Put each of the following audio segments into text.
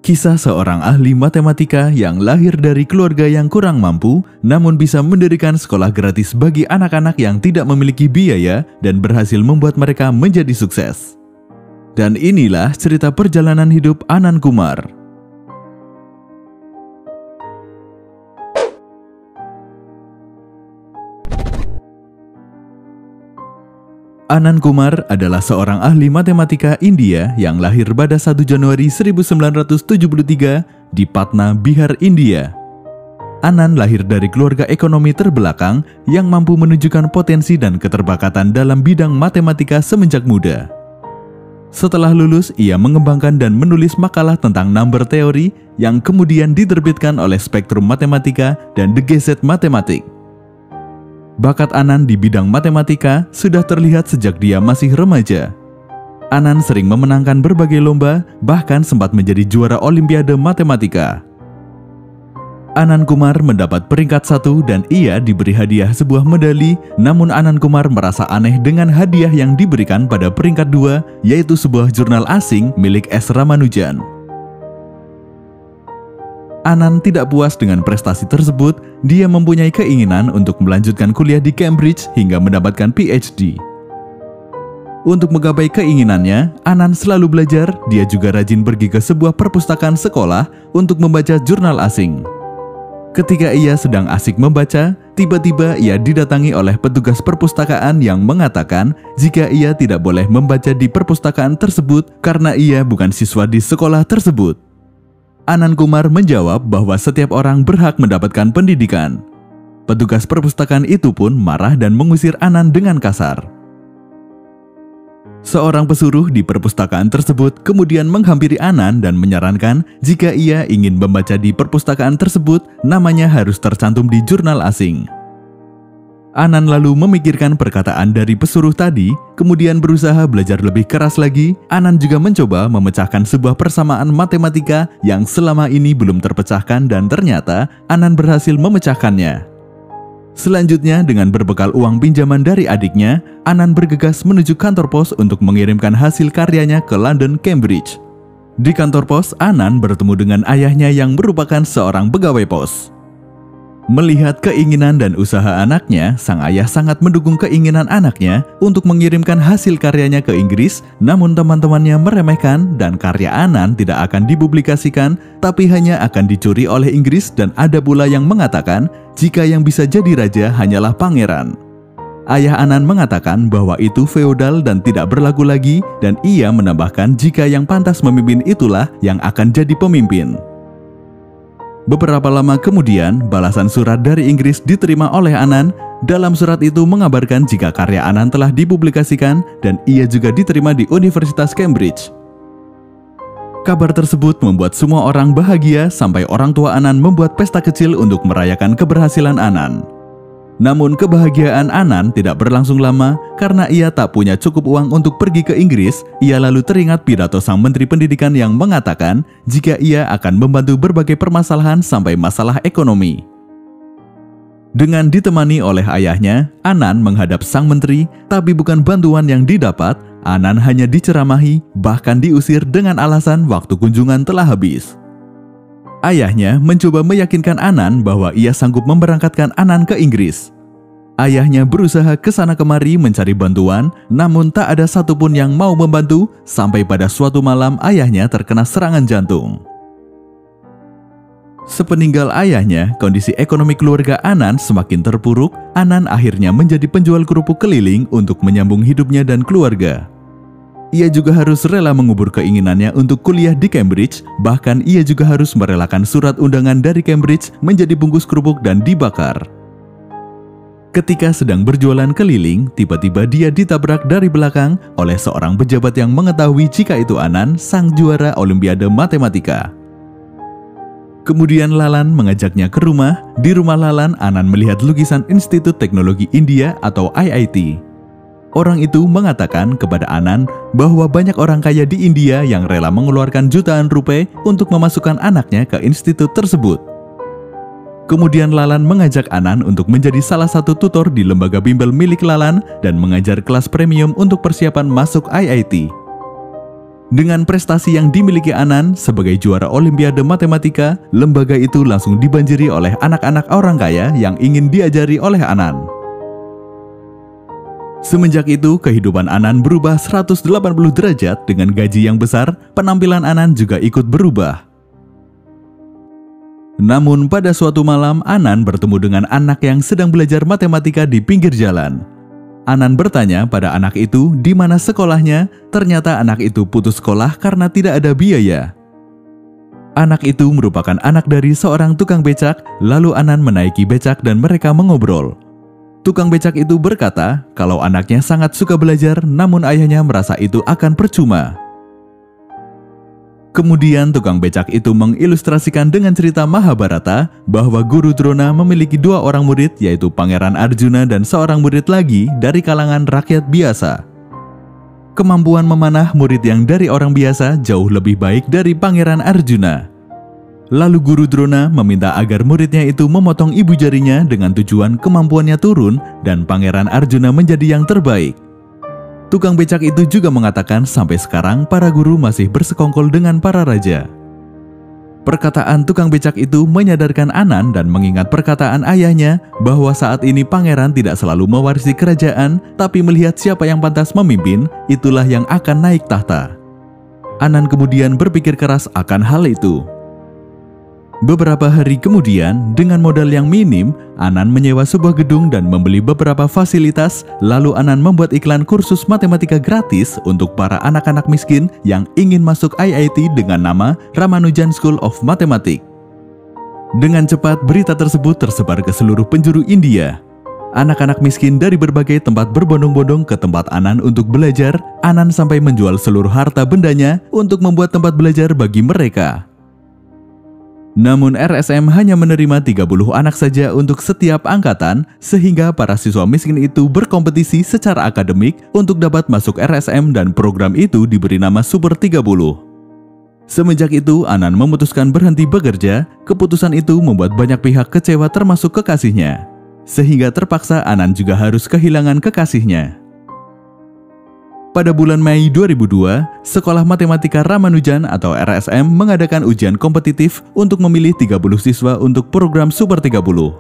Kisah seorang ahli matematika yang lahir dari keluarga yang kurang mampu, namun bisa mendirikan sekolah gratis bagi anak-anak yang tidak memiliki biaya dan berhasil membuat mereka menjadi sukses. Dan inilah cerita perjalanan hidup Anand Kumar. Anand Kumar adalah seorang ahli matematika India yang lahir pada 1 Januari 1973 di Patna, Bihar, India. Anand lahir dari keluarga ekonomi terbelakang yang mampu menunjukkan potensi dan keterbakatan dalam bidang matematika semenjak muda. Setelah lulus, ia mengembangkan dan menulis makalah tentang number theory yang kemudian diterbitkan oleh Spektrum Matematika dan The Gazette Mathematic. Bakat Anand di bidang matematika sudah terlihat sejak dia masih remaja. Anand sering memenangkan berbagai lomba, bahkan sempat menjadi juara Olimpiade Matematika. Anand Kumar mendapat peringkat 1 dan ia diberi hadiah sebuah medali, namun Anand Kumar merasa aneh dengan hadiah yang diberikan pada peringkat 2, yaitu sebuah jurnal asing milik S. Ramanujan. Anand tidak puas dengan prestasi tersebut, dia mempunyai keinginan untuk melanjutkan kuliah di Cambridge hingga mendapatkan PhD. Untuk menggapai keinginannya, Anand selalu belajar, dia juga rajin pergi ke sebuah perpustakaan sekolah untuk membaca jurnal asing. Ketika ia sedang asik membaca, tiba-tiba ia didatangi oleh petugas perpustakaan yang mengatakan jika ia tidak boleh membaca di perpustakaan tersebut karena ia bukan siswa di sekolah tersebut. Anand Kumar menjawab bahwa setiap orang berhak mendapatkan pendidikan. Petugas perpustakaan itu pun marah dan mengusir Anand dengan kasar. Seorang pesuruh di perpustakaan tersebut kemudian menghampiri Anand dan menyarankan jika ia ingin membaca di perpustakaan tersebut, namanya harus tercantum di jurnal asing. Anand lalu memikirkan perkataan dari pesuruh tadi, kemudian berusaha belajar lebih keras lagi. Anand juga mencoba memecahkan sebuah persamaan matematika yang selama ini belum terpecahkan dan ternyata Anand berhasil memecahkannya. Selanjutnya, dengan berbekal uang pinjaman dari adiknya, Anand bergegas menuju kantor pos untuk mengirimkan hasil karyanya ke London, Cambridge. Di kantor pos, Anand bertemu dengan ayahnya yang merupakan seorang pegawai pos. Melihat keinginan dan usaha anaknya, sang ayah sangat mendukung keinginan anaknya untuk mengirimkan hasil karyanya ke Inggris, namun teman-temannya meremehkan dan karya Anand tidak akan dipublikasikan, tapi hanya akan dicuri oleh Inggris dan ada pula yang mengatakan jika yang bisa jadi raja hanyalah pangeran. Ayah Anand mengatakan bahwa itu feodal dan tidak berlaku lagi dan ia menambahkan jika yang pantas memimpin itulah yang akan jadi pemimpin. Beberapa lama kemudian, balasan surat dari Inggris diterima oleh Anand. Dalam surat itu mengabarkan jika karya Anand telah dipublikasikan dan ia juga diterima di Universitas Cambridge. Kabar tersebut membuat semua orang bahagia sampai orang tua Anand membuat pesta kecil untuk merayakan keberhasilan Anand. Namun kebahagiaan Anand tidak berlangsung lama karena ia tak punya cukup uang untuk pergi ke Inggris. Ia lalu teringat pidato sang Menteri Pendidikan yang mengatakan jika ia akan membantu berbagai permasalahan sampai masalah ekonomi. Dengan ditemani oleh ayahnya, Anand menghadap sang menteri, tapi bukan bantuan yang didapat. Anand hanya diceramahi, bahkan diusir dengan alasan waktu kunjungan telah habis. Ayahnya mencoba meyakinkan Anand bahwa ia sanggup memberangkatkan Anand ke Inggris. Ayahnya berusaha ke sana kemari mencari bantuan, namun tak ada satupun yang mau membantu sampai pada suatu malam ayahnya terkena serangan jantung. Sepeninggal ayahnya, kondisi ekonomi keluarga Anand semakin terpuruk. Anand akhirnya menjadi penjual kerupuk keliling untuk menyambung hidupnya dan keluarga. Ia juga harus rela mengubur keinginannya untuk kuliah di Cambridge, bahkan ia juga harus merelakan surat undangan dari Cambridge menjadi bungkus kerupuk dan dibakar. Ketika sedang berjualan keliling, tiba-tiba dia ditabrak dari belakang oleh seorang pejabat yang mengetahui jika itu Anand, sang juara Olimpiade Matematika. Kemudian Lalan mengajaknya ke rumah. Di rumah Lalan, Anand melihat lukisan Institut Teknologi India atau IIT. Orang itu mengatakan kepada Anand bahwa banyak orang kaya di India yang rela mengeluarkan jutaan rupiah untuk memasukkan anaknya ke institut tersebut. Kemudian Lalan mengajak Anand untuk menjadi salah satu tutor di lembaga bimbel milik Lalan dan mengajar kelas premium untuk persiapan masuk IIT. Dengan prestasi yang dimiliki Anan sebagai juara Olimpiade Matematika, lembaga itu langsung dibanjiri oleh anak-anak orang kaya yang ingin diajari oleh Anan. Semenjak itu, kehidupan Anan berubah 180 derajat dengan gaji yang besar, penampilan Anan juga ikut berubah. Namun pada suatu malam, Anan bertemu dengan anak yang sedang belajar matematika di pinggir jalan. Anan bertanya pada anak itu di mana sekolahnya, ternyata anak itu putus sekolah karena tidak ada biaya. Anak itu merupakan anak dari seorang tukang becak, lalu Anan menaiki becak dan mereka mengobrol. Tukang becak itu berkata kalau anaknya sangat suka belajar, namun ayahnya merasa itu akan percuma. Kemudian tukang becak itu mengilustrasikan dengan cerita Mahabharata bahwa Guru Drona memiliki 2 orang murid, yaitu Pangeran Arjuna dan seorang murid lagi dari kalangan rakyat biasa. Kemampuan memanah murid yang dari orang biasa jauh lebih baik dari Pangeran Arjuna. Lalu Guru Drona meminta agar muridnya itu memotong ibu jarinya dengan tujuan kemampuannya turun dan Pangeran Arjuna menjadi yang terbaik. Tukang becak itu juga mengatakan sampai sekarang para guru masih bersekongkol dengan para raja. Perkataan tukang becak itu menyadarkan Anan dan mengingat perkataan ayahnya bahwa saat ini pangeran tidak selalu mewarisi kerajaan, tapi melihat siapa yang pantas memimpin, itulah yang akan naik tahta. Anan kemudian berpikir keras akan hal itu. Beberapa hari kemudian, dengan modal yang minim, Anan menyewa sebuah gedung dan membeli beberapa fasilitas, lalu Anan membuat iklan kursus matematika gratis untuk para anak-anak miskin yang ingin masuk IIT dengan nama Ramanujan School of Mathematics. Dengan cepat, berita tersebut tersebar ke seluruh penjuru India. Anak-anak miskin dari berbagai tempat berbondong-bondong ke tempat Anan untuk belajar. Anan sampai menjual seluruh harta bendanya untuk membuat tempat belajar bagi mereka. Namun RSM hanya menerima 30 anak saja untuk setiap angkatan, sehingga para siswa miskin itu berkompetisi secara akademik untuk dapat masuk RSM dan program itu diberi nama Super 30. Semenjak itu, Anan memutuskan berhenti bekerja. Keputusan itu membuat banyak pihak kecewa termasuk kekasihnya. Sehingga terpaksa Anan juga harus kehilangan kekasihnya. Pada bulan Mei 2002, Sekolah Matematika Ramanujan atau RSM mengadakan ujian kompetitif untuk memilih 30 siswa untuk program Super 30.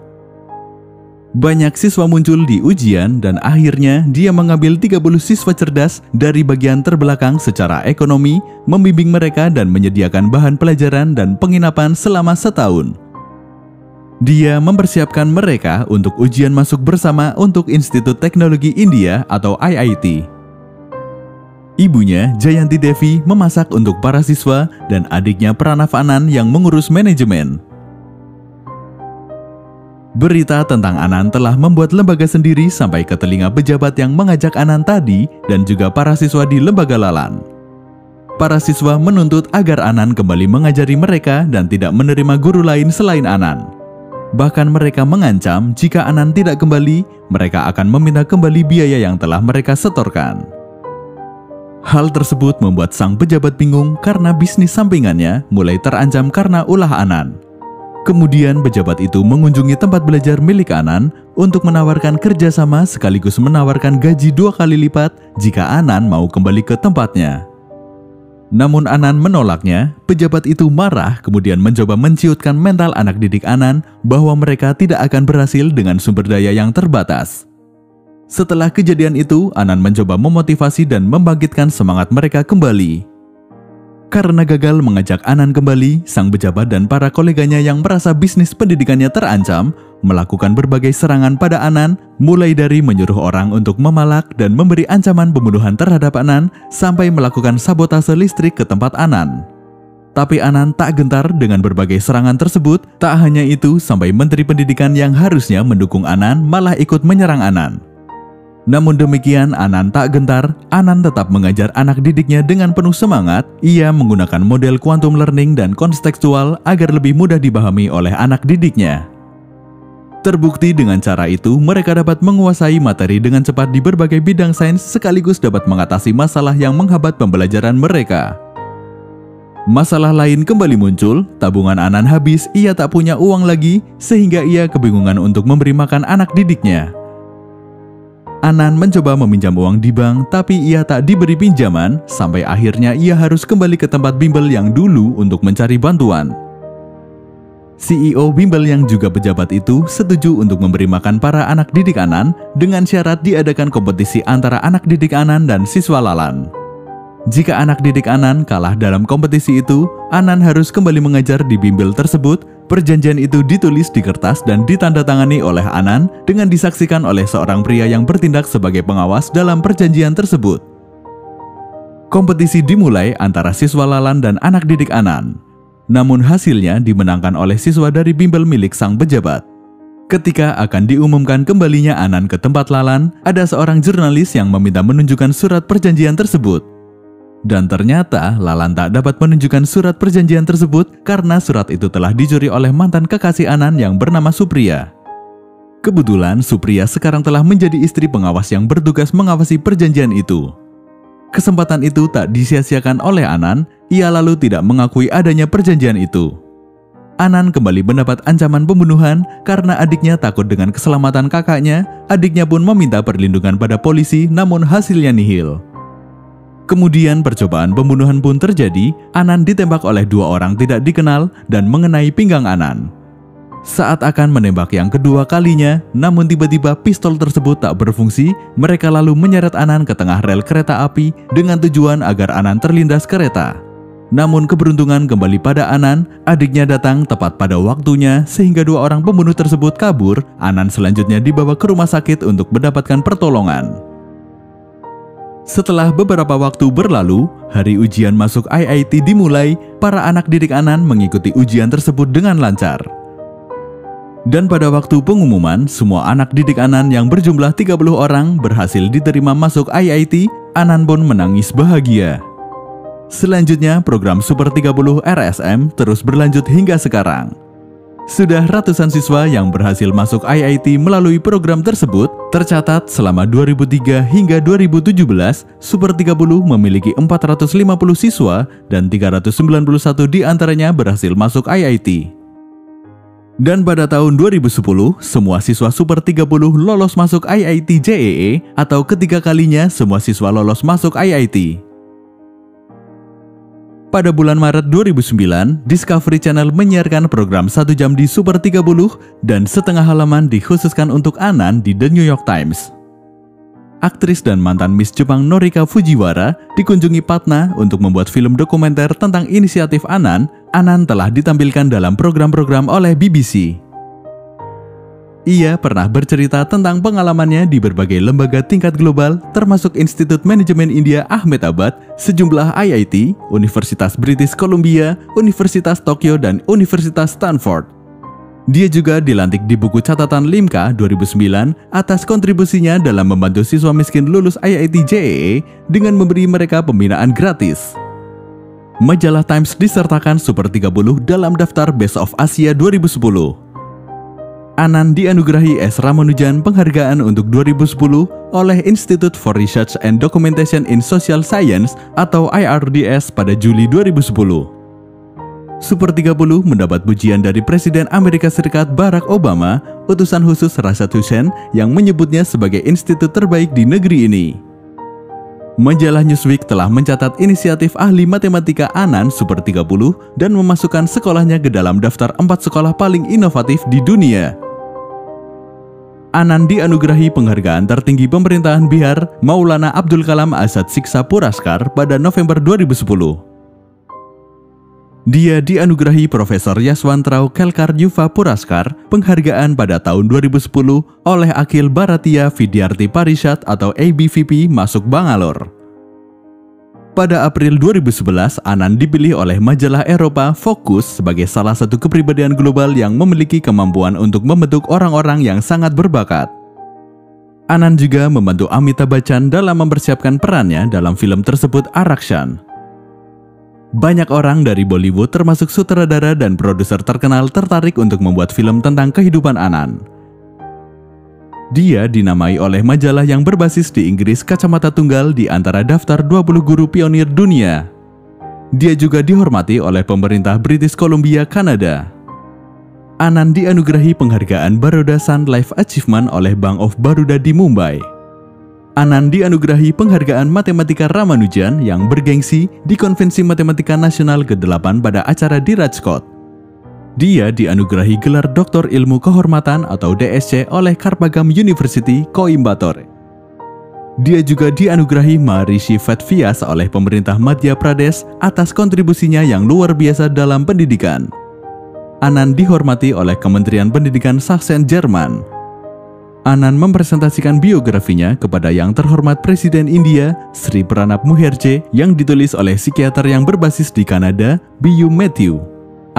Banyak siswa muncul di ujian dan akhirnya dia mengambil 30 siswa cerdas dari bagian terbelakang secara ekonomi, membimbing mereka dan menyediakan bahan pelajaran dan penginapan selama setahun. Dia mempersiapkan mereka untuk ujian masuk bersama untuk Institut Teknologi India atau IIT. Ibunya, Jayanti Devi, memasak untuk para siswa dan adiknya Pranav Anan yang mengurus manajemen. Berita tentang Anan telah membuat lembaga sendiri sampai ke telinga pejabat yang mengajak Anan tadi dan juga para siswa di lembaga Lalan. Para siswa menuntut agar Anan kembali mengajari mereka dan tidak menerima guru lain selain Anan. Bahkan mereka mengancam jika Anan tidak kembali, mereka akan meminta kembali biaya yang telah mereka setorkan. Hal tersebut membuat sang pejabat bingung karena bisnis sampingannya mulai terancam karena ulah Anan. Kemudian pejabat itu mengunjungi tempat belajar milik Anan untuk menawarkan kerjasama sekaligus menawarkan gaji 2 kali lipat jika Anan mau kembali ke tempatnya. Namun Anan menolaknya. Pejabat itu marah kemudian mencoba menciutkan mental anak didik Anan bahwa mereka tidak akan berhasil dengan sumber daya yang terbatas. Setelah kejadian itu, Anan mencoba memotivasi dan membangkitkan semangat mereka kembali. Karena gagal mengajak Anan kembali, sang pejabat dan para koleganya yang merasa bisnis pendidikannya terancam, melakukan berbagai serangan pada Anan, mulai dari menyuruh orang untuk memalak dan memberi ancaman pembunuhan terhadap Anan, sampai melakukan sabotase listrik ke tempat Anan. Tapi Anan tak gentar dengan berbagai serangan tersebut. Tak hanya itu, sampai Menteri Pendidikan yang harusnya mendukung Anan malah ikut menyerang Anan. Namun demikian, Anan tak gentar. Anan tetap mengajar anak didiknya dengan penuh semangat. Ia menggunakan model quantum learning dan kontekstual agar lebih mudah dipahami oleh anak didiknya. Terbukti dengan cara itu, mereka dapat menguasai materi dengan cepat di berbagai bidang sains sekaligus dapat mengatasi masalah yang menghambat pembelajaran mereka. Masalah lain kembali muncul. Tabungan Anan habis, ia tak punya uang lagi, sehingga ia kebingungan untuk memberi makan anak didiknya. Anan mencoba meminjam uang di bank, tapi ia tak diberi pinjaman, sampai akhirnya ia harus kembali ke tempat bimbel yang dulu untuk mencari bantuan. CEO bimbel yang juga pejabat itu setuju untuk memberi makan para anak didik Anan dengan syarat diadakan kompetisi antara anak didik Anan dan siswa Lalan. Jika anak didik Anan kalah dalam kompetisi itu, Anan harus kembali mengajar di bimbel tersebut. Perjanjian itu ditulis di kertas dan ditandatangani oleh Anan dengan disaksikan oleh seorang pria yang bertindak sebagai pengawas dalam perjanjian tersebut. Kompetisi dimulai antara siswa Lalan dan anak didik Anan. Namun hasilnya dimenangkan oleh siswa dari bimbel milik sang pejabat. Ketika akan diumumkan kembalinya Anan ke tempat Lalan, ada seorang jurnalis yang meminta menunjukkan surat perjanjian tersebut. Dan ternyata Lalan tak dapat menunjukkan surat perjanjian tersebut karena surat itu telah dicuri oleh mantan kekasih Anan yang bernama Supriya. Kebetulan Supriya sekarang telah menjadi istri pengawas yang bertugas mengawasi perjanjian itu. Kesempatan itu tak disia-siakan oleh Anan, ia lalu tidak mengakui adanya perjanjian itu. Anan kembali mendapat ancaman pembunuhan karena adiknya takut dengan keselamatan kakaknya. Adiknya pun meminta perlindungan pada polisi, namun hasilnya nihil. Kemudian percobaan pembunuhan pun terjadi. Anan ditembak oleh dua orang tidak dikenal dan mengenai pinggang Anan. Saat akan menembak yang kedua kalinya, namun tiba-tiba pistol tersebut tak berfungsi. Mereka lalu menyeret Anan ke tengah rel kereta api dengan tujuan agar Anan terlindas kereta. Namun keberuntungan kembali pada Anan, adiknya datang tepat pada waktunya sehingga dua orang pembunuh tersebut kabur. Anan selanjutnya dibawa ke rumah sakit untuk mendapatkan pertolongan. Setelah beberapa waktu berlalu, hari ujian masuk IIT dimulai. Para anak didik Anan mengikuti ujian tersebut dengan lancar. Dan pada waktu pengumuman, semua anak didik Anan yang berjumlah 30 orang berhasil diterima masuk IIT. Anan pun menangis bahagia. Selanjutnya, program Super 30 RSM terus berlanjut hingga sekarang. Sudah ratusan siswa yang berhasil masuk IIT melalui program tersebut. Tercatat selama 2003 hingga 2017, Super 30 memiliki 450 siswa dan 391 diantaranya berhasil masuk IIT. Dan pada tahun 2010, semua siswa Super 30 lolos masuk IIT JEE atau ketiga kalinya semua siswa lolos masuk IIT. Pada bulan Maret 2009, Discovery Channel menyiarkan program 1 jam di Super 30 dan setengah halaman dikhususkan untuk Anan di The New York Times. Aktris dan mantan Miss Jepang Norika Fujiwara dikunjungi Patna untuk membuat film dokumenter tentang inisiatif Anan. Anan telah ditampilkan dalam program-program oleh BBC. Ia pernah bercerita tentang pengalamannya di berbagai lembaga tingkat global, termasuk Institut Manajemen India Ahmedabad, sejumlah IIT, Universitas British Columbia, Universitas Tokyo, dan Universitas Stanford. Dia juga dilantik di buku catatan Limca 2009 atas kontribusinya dalam membantu siswa miskin lulus IIT JEE dengan memberi mereka pembinaan gratis. Majalah Times disertakan Super 30 dalam daftar Best of Asia 2010. Anan dianugerahi S. Ramanujan Penghargaan untuk 2010 oleh Institute for Research and Documentation in Social Science atau IRDS pada Juli 2010. Super 30 mendapat pujian dari Presiden Amerika Serikat Barack Obama, utusan khusus Rashad Hussain yang menyebutnya sebagai institut terbaik di negeri ini. Majalah Newsweek telah mencatat inisiatif ahli matematika Anan Super 30 dan memasukkan sekolahnya ke dalam daftar 4 sekolah paling inovatif di dunia. Anan dianugerahi penghargaan tertinggi pemerintahan Bihar Maulana Abdul Kalam Azad Shiksha Puraskar pada November 2010. Dia dianugerahi Profesor Yashwantrao Kelkar Yuva Puraskar penghargaan pada tahun 2010 oleh Akhil Bharatiya Vidyarthi Parishad atau ABVP masuk Bangalore. Pada April 2011, Anan dipilih oleh majalah Eropa Focus sebagai salah satu kepribadian global yang memiliki kemampuan untuk membentuk orang-orang yang sangat berbakat. Anan juga membantu Amitabh Bachchan dalam mempersiapkan perannya dalam film tersebut Arakshan. Banyak orang dari Bollywood termasuk sutradara dan produser terkenal tertarik untuk membuat film tentang kehidupan Anan. Dia dinamai oleh majalah yang berbasis di Inggris Kacamata Tunggal di antara daftar 20 guru pionir dunia. Dia juga dihormati oleh pemerintah British Columbia, Kanada. Anan dianugerahi penghargaan Baroda Sun Life Achievement oleh Bank of Baroda di Mumbai. Anand dianugerahi penghargaan Matematika Ramanujan yang bergengsi di Konvensi Matematika Nasional ke-8 pada acara di Rajkot. Dia dianugerahi gelar Doktor Ilmu Kehormatan atau DSC oleh Karpagam University, Coimbatore. Dia juga dianugerahi Maharishi Vedvyas oleh pemerintah Madhya Pradesh atas kontribusinya yang luar biasa dalam pendidikan. Anand dihormati oleh Kementerian Pendidikan Sachsen Jerman. Anand mempresentasikan biografinya kepada yang terhormat Presiden India, Sri Pranab Mukherjee, yang ditulis oleh psikiater yang berbasis di Kanada, B.U. Matthew.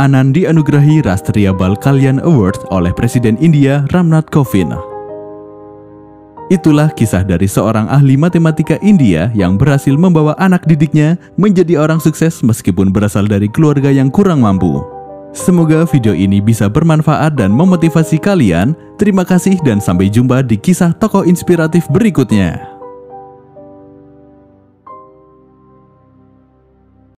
Anand dianugerahi Rastriya Bal Kalyan Award oleh Presiden India, Ramnath Kovind. Itulah kisah dari seorang ahli matematika India yang berhasil membawa anak didiknya menjadi orang sukses meskipun berasal dari keluarga yang kurang mampu. Semoga video ini bisa bermanfaat dan memotivasi kalian. Terima kasih dan sampai jumpa di kisah tokoh inspiratif berikutnya.